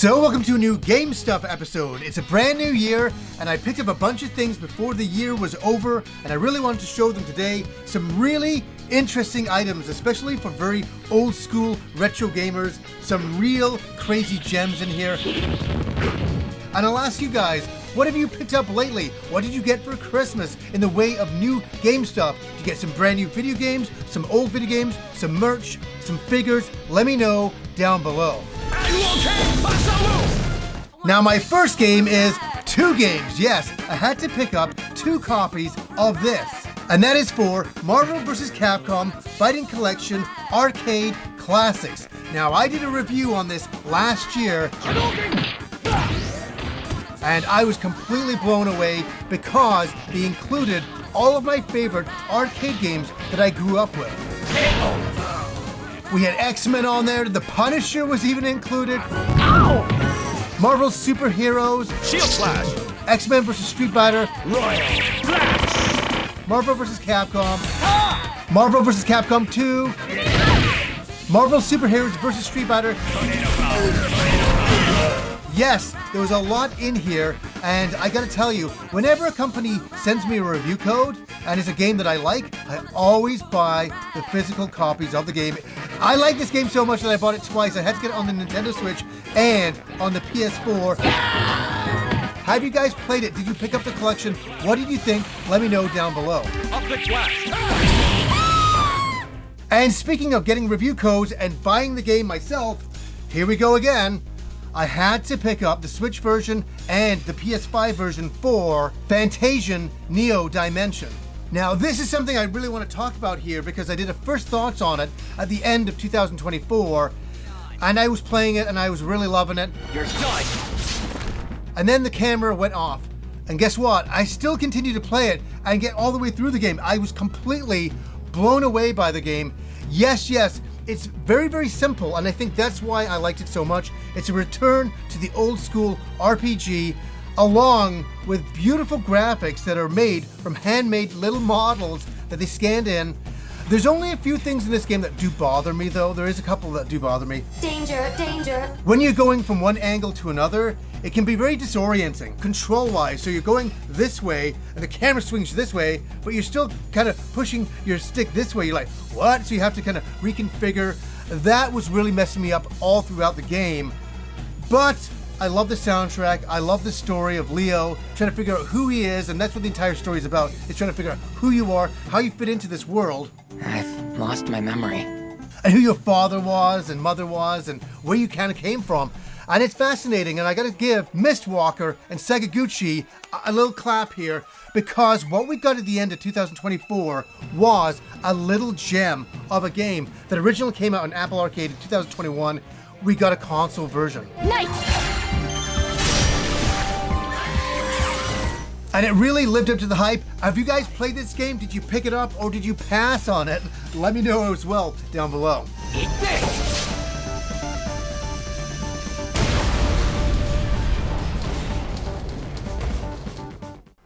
So welcome to a new Game Stuff episode. It's a brand new year, and I picked up a bunch of things before the year was over, and I really wanted to show them today. Some really interesting items, especially for very old school retro gamers. Some real crazy gems in here. And I'll ask you guys, what have you picked up lately? What did you get for Christmas in the way of new game stuff? Did you get some brand new video games, some old video games, some merch, some figures? Let me know down below. Now my first game is two games. Yes, I had to pick up two copies of this. And that is for Marvel vs. Capcom Fighting Collection Arcade Classics. Now I did a review on this last year, and I was completely blown away because they included all of my favorite arcade games that I grew up with. We had X-Men on there, The Punisher was even included. Marvel's superheroes. Shield Flash. X-Men vs. Street Fighter. Royal Flash. Marvel vs. Capcom. Marvel vs. Capcom 2. Marvel Superheroes vs. Street Fighter. Yes, there was a lot in here, and I gotta tell you, whenever a company sends me a review code, and it's a game that I like, I always buy the physical copies of the game. I like this game so much that I bought it twice. I had to get it on the Nintendo Switch and on the PS4. Have you guys played it? Did you pick up the collection? What did you think? Let me know down below. Optic Flash. And speaking of getting review codes and buying the game myself, here we go again. I had to pick up the Switch version and the PS5 version for Fantasian Neo Dimension. Now this is something I really want to talk about here because I did a first thoughts on it at the end of 2024, and I was playing it and I was really loving it. You're done. And then the camera went off, and guess what? I still continued to play it and get all the way through the game. I was completely blown away by the game. Yes, it's very, very simple, and I think that's why I liked it so much. It's a return to the old school RPG, along with beautiful graphics that are made from handmade little models that they scanned in. There's only a few things in this game that do bother me, though. There is a couple that do bother me. Danger, danger. When you're going from one angle to another, it can be very disorienting, control-wise. So you're going this way, and the camera swings this way, but you're still kind of pushing your stick this way. You're like, what? So you have to kind of reconfigure. That was really messing me up all throughout the game. But I love the soundtrack. I love the story of Leo trying to figure out who he is, and that's what the entire story is about. It's trying to figure out who you are, how you fit into this world. I've lost my memory. And who your father was and mother was and where you kind of came from. And it's fascinating, and I gotta give Mistwalker and Sakaguchi a little clap here, because what we got at the end of 2024 was a little gem of a game that originally came out on Apple Arcade in 2021. We got a console version. Night! And it really lived up to the hype. Have you guys played this game? Did you pick it up or did you pass on it? Let me know as well down below. Eat this.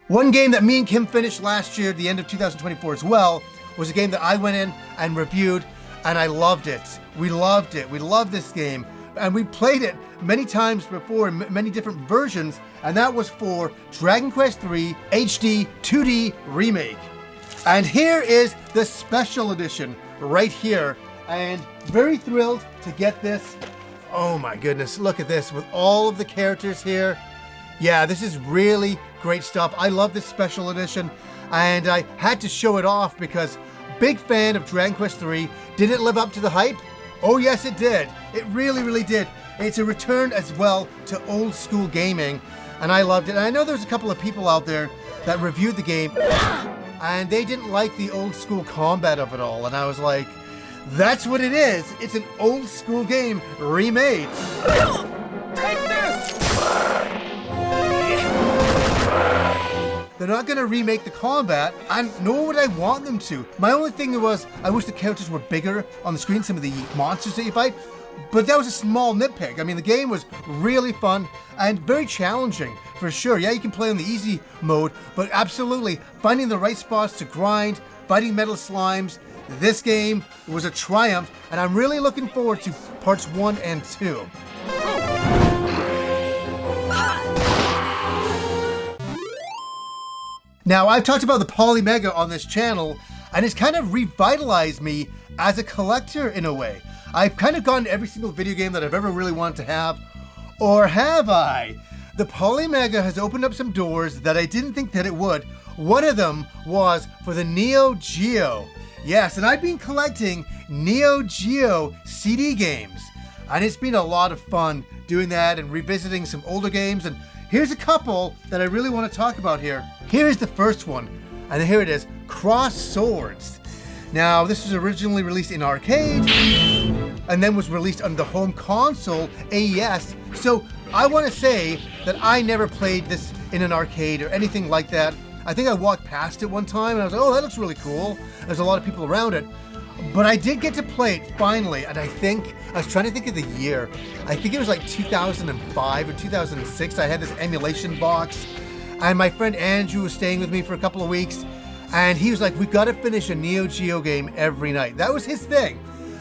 One game that me and Kim finished last year at the end of 2024 as well was a game that I went in and reviewed, and I loved it. We loved it. We loved this game. And we played it many times before in many different versions, and that was for Dragon Quest III HD 2D Remake. And here is the special edition right here, and very thrilled to get this. Oh my goodness, look at this with all of the characters here. Yeah, this is really great stuff. I love this special edition, and I had to show it off because big fan of Dragon Quest III. Did it live up to the hype? Oh yes, it did. It really, really did. It's a return as well to old school gaming, and I loved it. And I know there's a couple of people out there that reviewed the game, and they didn't like the old school combat of it all. And I was like, that's what it is. It's an old school game remade. Take this. They're not going to remake the combat, and nor would I want them to. My only thing was, I wish the characters were bigger on the screen, some of the monsters that you fight, but that was a small nitpick. I mean, the game was really fun and very challenging, for sure. Yeah, you can play on the easy mode, but absolutely, finding the right spots to grind, fighting metal slimes, this game was a triumph, and I'm really looking forward to parts 1 and 2. Now, I've talked about the Polymega on this channel, and it's kind of revitalized me as a collector in a way. I've kind of gotten every single video game that I've ever really wanted to have, or have I? The Polymega has opened up some doors that I didn't think that it would. One of them was for the Neo Geo. Yes, and I've been collecting Neo Geo CD games, and it's been a lot of fun doing that and revisiting some older games, and here's a couple that I really want to talk about here. Here is the first one, and here it is, Cross Swords. Now, this was originally released in arcade, and then was released on the home console, AES. So I want to say that I never played this in an arcade or anything like that. I think I walked past it one time, and I was like, oh, that looks really cool. There's a lot of people around it. But I did get to play it finally, and I was trying to think of the year. I think it was like 2005 or 2006. I had this emulation box, and my friend Andrew was staying with me for a couple of weeks, and he was like, we gotta finish a Neo Geo game every night. That was his thing.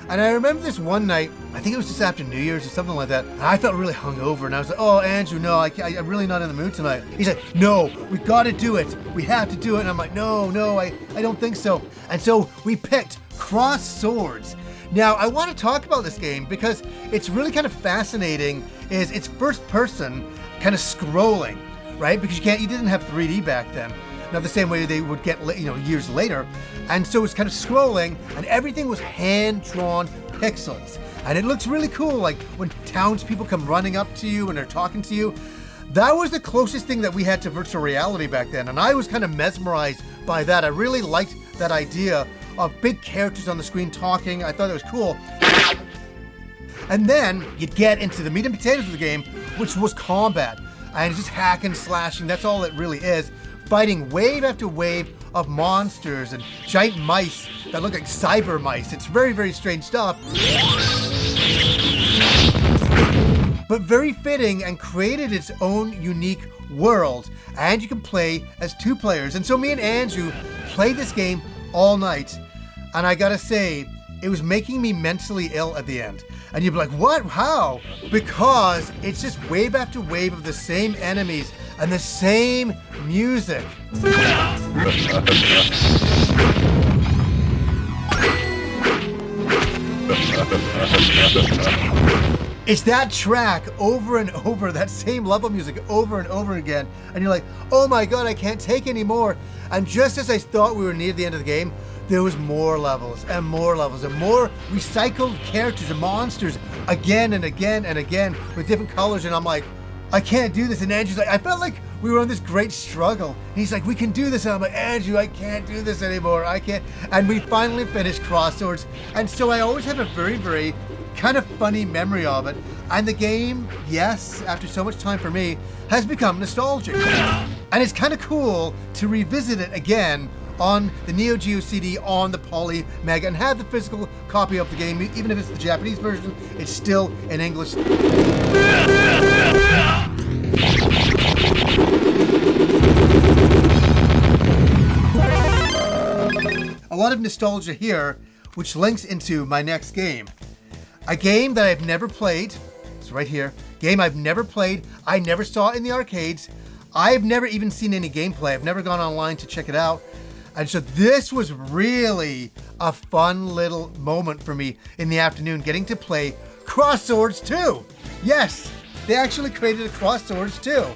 And I remember this one night, I think it was just after New Year's or something like that, and I felt really hungover, and I was like, oh, Andrew, no, I'm really not in the mood tonight. He's like, no, we gotta do it. We have to do it. And I'm like, no, I don't think so. And so we picked Cross Swords. Now, I want to talk about this game because it's really kind of fascinating. It's first person, kind of scrolling, right? Because you didn't have 3D back then. Not the same way they would get, years later. And so it's kind of scrolling, and everything was hand-drawn pixels. And it looks really cool, like when townspeople come running up to you and they're talking to you. That was the closest thing that we had to virtual reality back then, and I was kind of mesmerized by that. I really liked that idea of big characters on the screen talking. I thought it was cool. And then you'd get into the meat and potatoes of the game, which was combat. And it's just hacking, slashing, that's all it really is. Fighting wave after wave of monsters and giant mice that look like cyber mice. It's very, very strange stuff. But very fitting and created its own unique world. And you can play as 2 players. And so me and Andrew played this game all night. And I gotta say, it was making me mentally ill at the end. And you'd be like, what? How? Because it's just wave after wave of the same enemies and the same music. It's that track over and over, that same level music over and over again. And you're like, oh my God, I can't take any more. And just as I thought we were near the end of the game, there was more levels and more levels and more recycled characters and monsters again and again and again with different colors. And I'm like, I can't do this. And Andrew's like, I felt like we were on this great struggle. And he's like, we can do this. And I'm like, Andrew, I can't do this anymore. I can't. And we finally finished Cross Swords. And so I always have a very, very kind of funny memory of it. And the game, yes, after so much time for me, has become nostalgic. And it's kind of cool to revisit it again on the Neo Geo CD on the Polymega and have the physical copy of the game. Even if it's the Japanese version, it's still in English. A lot of nostalgia here, which links into my next game. A game that I've never played. It's right here. Game I've never played. I never saw it in the arcades. I've never even seen any gameplay. I've never gone online to check it out. And so this was really a fun little moment for me in the afternoon, getting to play Cross Swords 2. Yes, they actually created a Cross Swords 2.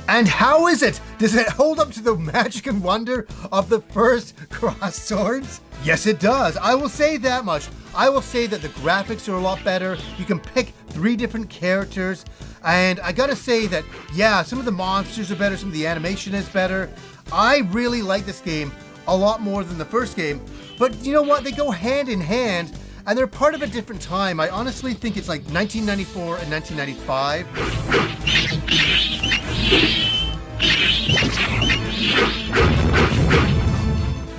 And how is it? Does it hold up to the magic and wonder of the first Cross Swords? Yes, it does. I will say that much. I will say that the graphics are a lot better. You can pick 3 different characters. And I gotta say that, yeah, some of the monsters are better, some of the animation is better. I really like this game a lot more than the first game. But you know what? They go hand in hand, and they're part of a different time. I honestly think it's like 1994 and 1995.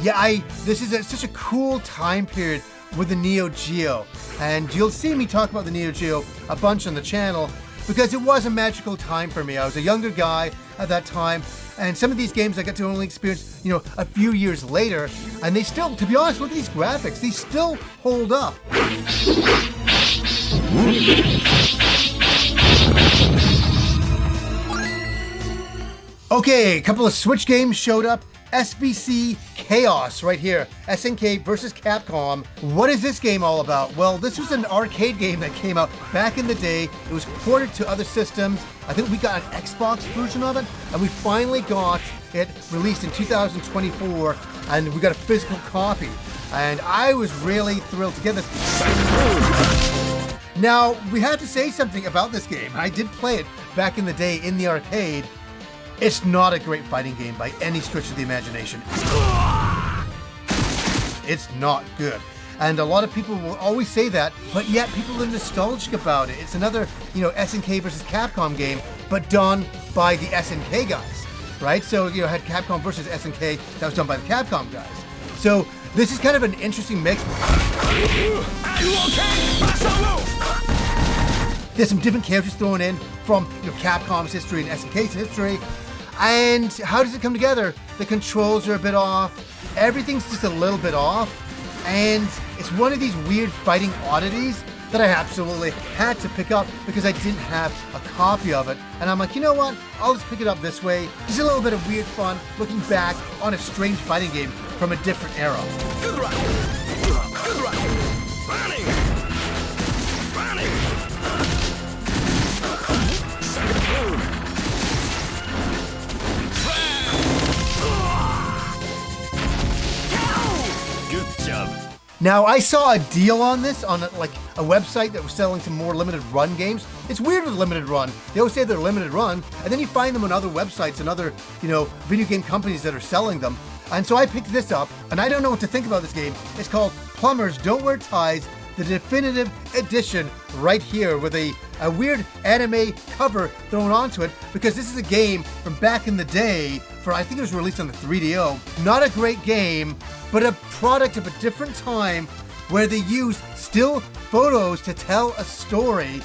Yeah, this is such a cool time period with the Neo Geo. And you'll see me talk about the Neo Geo a bunch on the channel because it was a magical time for me. I was a younger guy at that time. And some of these games I got to only experience, a few years later. And they still, to be honest, look at these graphics. They still hold up. Okay, a couple of Switch games showed up. SBC Chaos right here. SNK versus Capcom. What is this game all about? Well, this was an arcade game that came out back in the day. It was ported to other systems. I think we got an Xbox version of it, and we finally got it released in 2024, and we got a physical copy. And I was really thrilled to get this. Now, we have to say something about this game. I did play it back in the day in the arcade. It's not a great fighting game by any stretch of the imagination. It's not good. And a lot of people will always say that, but yet people are nostalgic about it. It's another, SNK versus Capcom game, but done by the SNK guys, right? So, had Capcom versus SNK, that was done by the Capcom guys. So, this is kind of an interesting mix. There's some different characters thrown in from Capcom's history and SNK's history. And how does it come together? The controls are a bit off. Everything's just a little bit off. And it's one of these weird fighting oddities that I absolutely had to pick up because I didn't have a copy of it. And I'm like, you know what? I'll just pick it up this way. Just a little bit of weird fun looking back on a strange fighting game from a different era. Good right. Good right. Running. Running. Second move. Good job. Now, I saw a deal on this on a website that was selling some more limited run games. It's weird with limited run. They always say they're limited run, and then you find them on other websites and other, video game companies that are selling them. And so I picked this up, and I don't know what to think about this game. It's called Plumbers Don't Wear Ties, the definitive edition right here with a weird anime cover thrown onto it because this is a game from back in the day I think it was released on the 3DO. Not a great game, but a product of a different time where they used still photos to tell a story.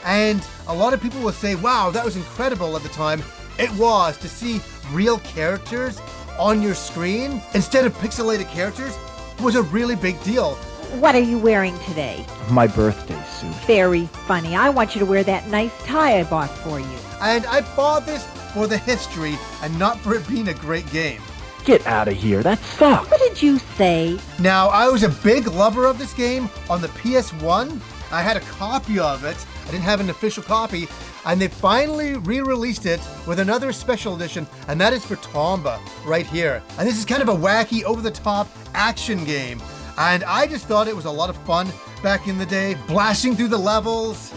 And a lot of people will say, wow, that was incredible at the time. It was, to see real characters on your screen instead of pixelated characters was a really big deal. What are you wearing today? My birthday suit. Very funny. I want you to wear that nice tie I bought for you. And I bought this for the history and not for it being a great game. Get out of here, that sucks. What did you say? Now, I was a big lover of this game on the PS1. I had a copy of it. I didn't have an official copy. And they finally re-released it with another special edition, and that is for Tomba right here. And this is kind of a wacky, over-the-top action game. And I just thought it was a lot of fun back in the day, blasting through the levels.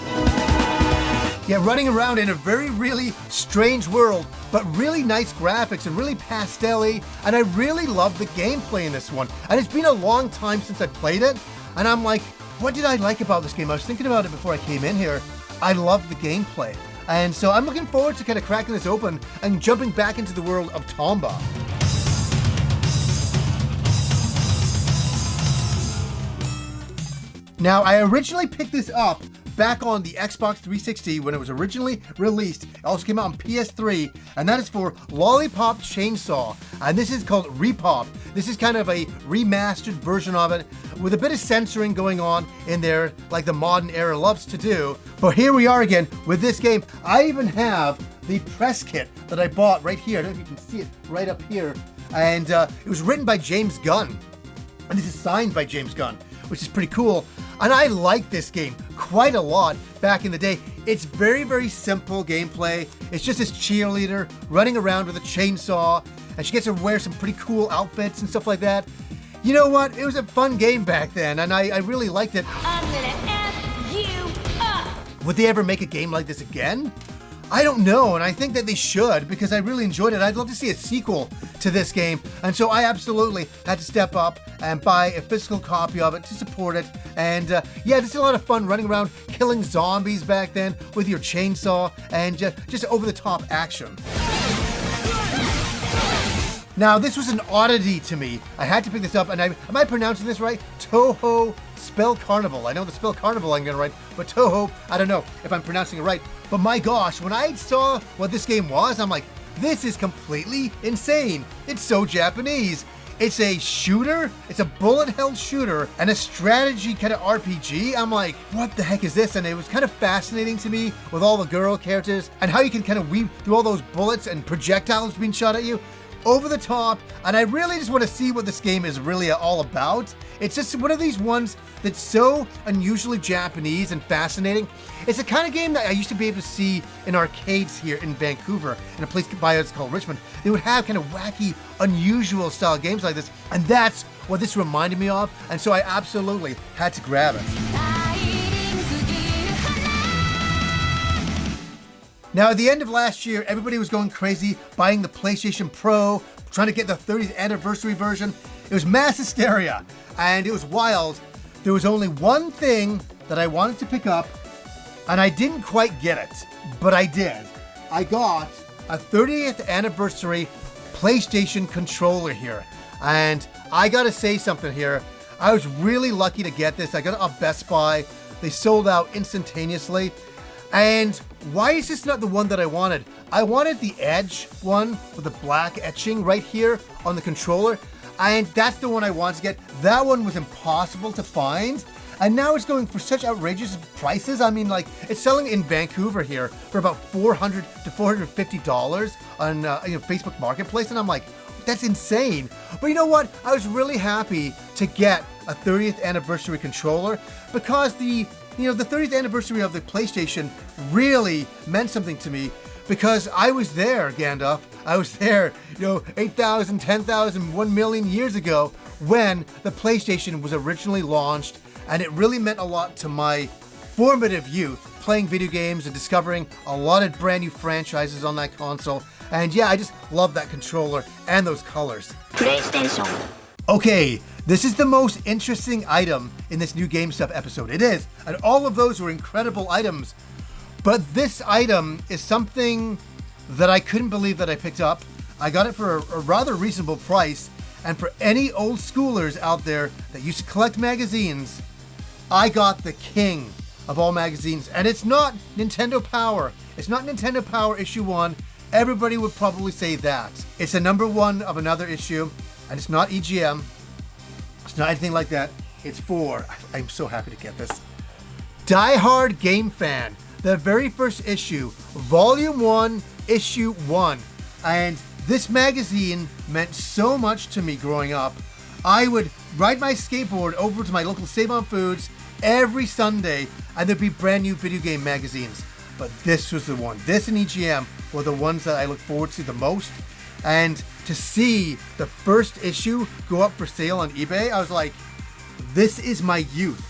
Yeah, running around in a very, really strange world, but really nice graphics and really pastel-y. And I really love the gameplay in this one. And it's been a long time since I played it. And I'm like, what did I like about this game? I was thinking about it before I came in here. I love the gameplay. And so I'm looking forward to kind of cracking this open and jumping back into the world of Tomba. Now, I originally picked this up back on the Xbox 360 when it was originally released. It also came out on PS3, and that is for Lollipop Chainsaw. And this is called Repop. This is kind of a remastered version of it with a bit of censoring going on in there, like the modern era loves to do. But here we are again with this game. I even have the press kit that I bought right here. I don't know if you can see it right up here. And it was written by James Gunn. And this is signed by James Gunn, which is pretty cool. And I liked this game quite a lot back in the day. It's very, very simple gameplay. It's just this cheerleader running around with a chainsaw, and she gets to wear some pretty cool outfits and stuff like that. You know what? It was a fun game back then, and I really liked it. I'm gonna F you up! Would they ever make a game like this again? I don't know, and I think that they should because I really enjoyed it. I'd love to see a sequel to this game, and so I absolutely had to step up and buy a physical copy of it to support it. And yeah, this is a lot of fun running around killing zombies back then with your chainsaw and just over-the-top action. Now, this was an oddity to me. I had to pick this up, and am I pronouncing this right? Toho Spell Carnival. I know the Spell Carnival I'm gonna write, but Toho, I don't know if I'm pronouncing it right. But my gosh, when I saw what this game was, I'm like, this is completely insane. It's so Japanese. It's a shooter, it's a bullet hell shooter, and a strategy kind of RPG. I'm like, what the heck is this? And it was kind of fascinating to me with all the girl characters and how you can kind of weave through all those bullets and projectiles being shot at you. Over the top, and I really just want to see what this game is really all about. It's just one of these ones that's so unusually Japanese and fascinating. It's the kind of game that I used to be able to see in arcades here in Vancouver, in a place by us called Richmond. They would have kind of wacky, unusual style games like this, and that's what this reminded me of, and so I absolutely had to grab it. Now, at the end of last year, everybody was going crazy, buying the PlayStation Pro, trying to get the 30th anniversary version. It was mass hysteria, and it was wild. There was only one thing that I wanted to pick up, and I didn't quite get it, but I did. I got a 30th anniversary PlayStation controller here, and I gotta say something here. I was really lucky to get this. I got it off Best Buy. They sold out instantaneously. And why is this not the one that I wanted? I wanted the Edge one with the black etching right here on the controller. And that's the one I wanted to get. That one was impossible to find. And now it's going for such outrageous prices. I mean, like, it's selling in Vancouver here for about $400 to $450 on Facebook Marketplace. And I'm like, that's insane. But you know what? I was really happy to get a 30th anniversary controller because the 30th anniversary of the PlayStation really meant something to me because I was there, Gandalf. I was there, 8,000, 10,000, 1 million years ago when the PlayStation was originally launched, and it really meant a lot to my formative youth, playing video games and discovering a lot of brand new franchises on that console. And yeah, I just love that controller and those colors. PlayStation. Okay, this is the most interesting item in this new Game Stuff episode. It is, and all of those were incredible items. But this item is something that I couldn't believe that I picked up. I got it for a rather reasonable price, and for any old schoolers out there that used to collect magazines, I got the king of all magazines, and it's not Nintendo Power. It's not Nintendo Power issue 1. Everybody would probably say that. It's a number 1 of another issue, and it's not EGM. It's not anything like that. It's for, I'm so happy to get this, Die Hard Game Fan. The very first issue, Volume 1, Issue 1. And this magazine meant so much to me growing up. I would ride my skateboard over to my local Save On Foods every Sunday, and there'd be brand new video game magazines. But this was the one. This and EGM were the ones that I look forward to the most. And to see the first issue go up for sale on eBay, I was like, this is my youth.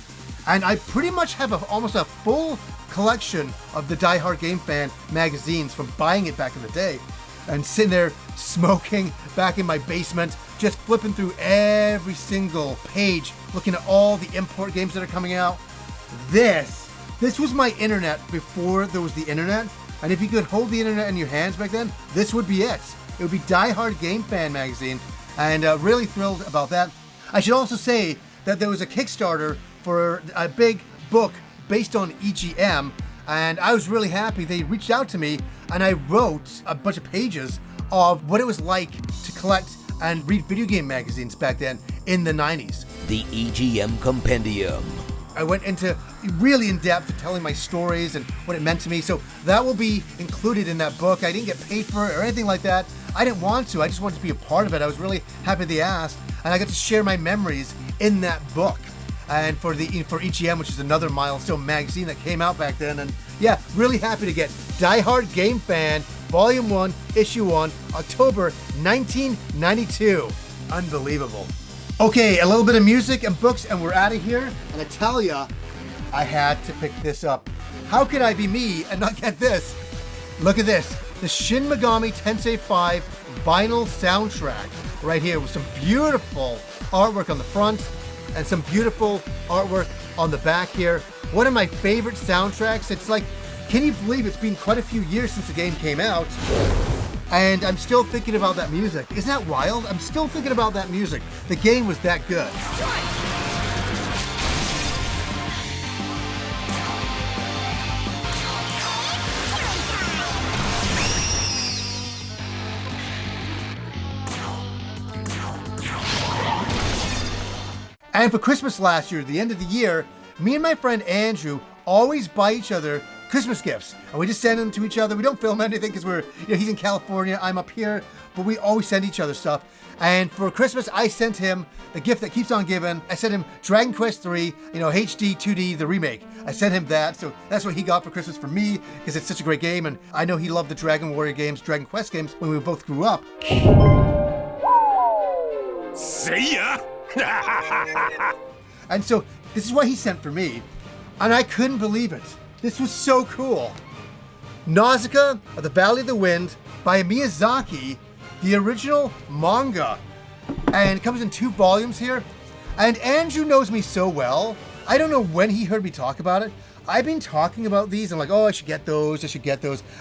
And I pretty much have almost a full collection of the Die Hard Game Fan magazines from buying it back in the day. And sitting there smoking back in my basement, just flipping through every single page, looking at all the import games that are coming out. This was my internet before there was the internet. And if you could hold the internet in your hands back then, this would be it. It would be Die Hard Game Fan magazine, and really thrilled about that. I should also say that there was a Kickstarter for a big book based on EGM, and I was really happy. They reached out to me, and I wrote a bunch of pages of what it was like to collect and read video game magazines back then in the 90s. The EGM Compendium. I went into really in depth telling my stories and what it meant to me. So that will be included in that book. I didn't get paid for it or anything like that. I didn't want to. I just wanted to be a part of it. I was really happy they asked, and I got to share my memories in that book. And for EGM, which is another milestone magazine that came out back then. And yeah, really happy to get Die Hard Game Fan, Volume 1, Issue 1, October 1992. Unbelievable. Okay, a little bit of music and books, and we're out of here. And I tell ya, I had to pick this up. How could I be me and not get this? Look at this. The Shin Megami Tensei 5 vinyl soundtrack right here with some beautiful artwork on the front and some beautiful artwork on the back here. One of my favorite soundtracks. It's like, can you believe it's been quite a few years since the game came out? And I'm still thinking about that music. Isn't that wild? I'm still thinking about that music. The game was that good. And for Christmas last year, the end of the year, me and my friend Andrew always buy each other Christmas gifts. And we just send them to each other. We don't film anything because he's in California, I'm up here, but we always send each other stuff. And for Christmas, I sent him the gift that keeps on giving. I sent him Dragon Quest 3, HD 2D, the remake. I sent him that, so that's what he got for Christmas for me, because it's such a great game, and I know he loved the Dragon Warrior games, Dragon Quest games, when we both grew up. See ya! And so, this is what he sent for me, and I couldn't believe it. This was so cool. Nausicaa of the Valley of the Wind by Miyazaki, the original manga. And it comes in 2 volumes here. And Andrew knows me so well. I don't know when he heard me talk about it. I've been talking about these. I'm like, oh, I should get those.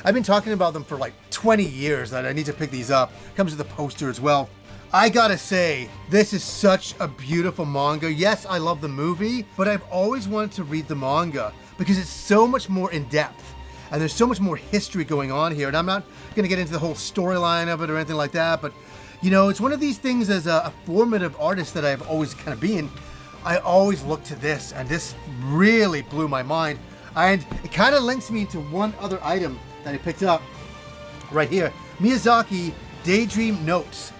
I've been talking about them for like 20 years that I need to pick these up. Comes with a poster as well. I gotta say, this is such a beautiful manga. Yes, I love the movie, but I've always wanted to read the manga because it's so much more in depth. And there's so much more history going on here. And I'm not going to get into the whole storyline of it or anything like that. But, it's one of these things as a formative artist that I've always kind of been. I always look to this. And this really blew my mind. And it kind of links me to one other item that I picked up right here. Miyazaki Daydream Notes.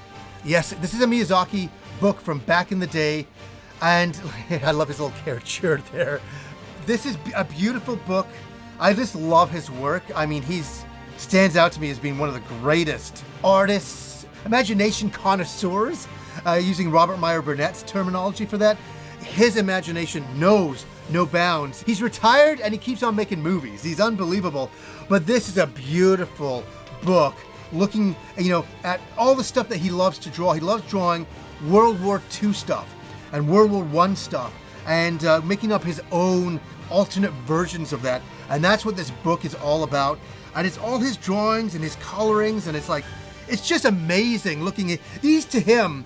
Yes, this is a Miyazaki book from back in the day. And I love his little caricature there. This is a beautiful book. I just love his work. I mean, stands out to me as being one of the greatest artists, imagination connoisseurs, using Robert Meyer Burnett's terminology for that. His imagination knows no bounds. He's retired and he keeps on making movies. He's unbelievable. But this is a beautiful book looking, at all the stuff that he loves to draw. He loves drawing World War II stuff and World War I stuff and making up his own alternate versions of that. And that's what this book is all about. And it's all his drawings and his colorings, and it's just amazing looking at these. To him,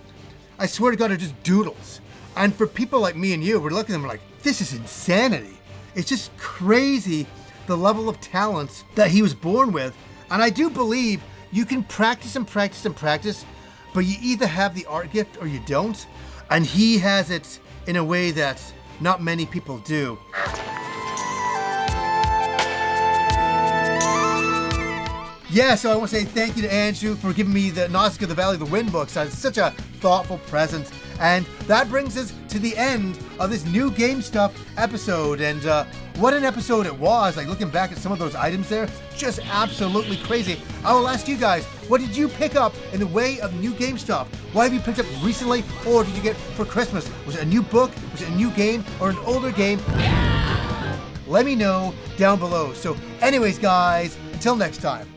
I swear to God, are just doodles. And for people like me and you, we're looking at them like, this is insanity. It's just crazy the level of talent that he was born with. And I do believe you can practice and practice and practice, but you either have the art gift or you don't. And he has it in a way that not many people do. Yeah, so I want to say thank you to Andrew for giving me the Nausicaa of the Valley of the Wind books. It's such a thoughtful present. And that brings us to the end of this new Game Stuff episode. And what an episode it was. Like, looking back at some of those items there, just absolutely crazy. I will ask you guys, what did you pick up in the way of new Game Stuff? What have you picked up recently, or did you get for Christmas? Was it a new book? Was it a new game, or an older game? Let me know down below. So anyways, guys, until next time.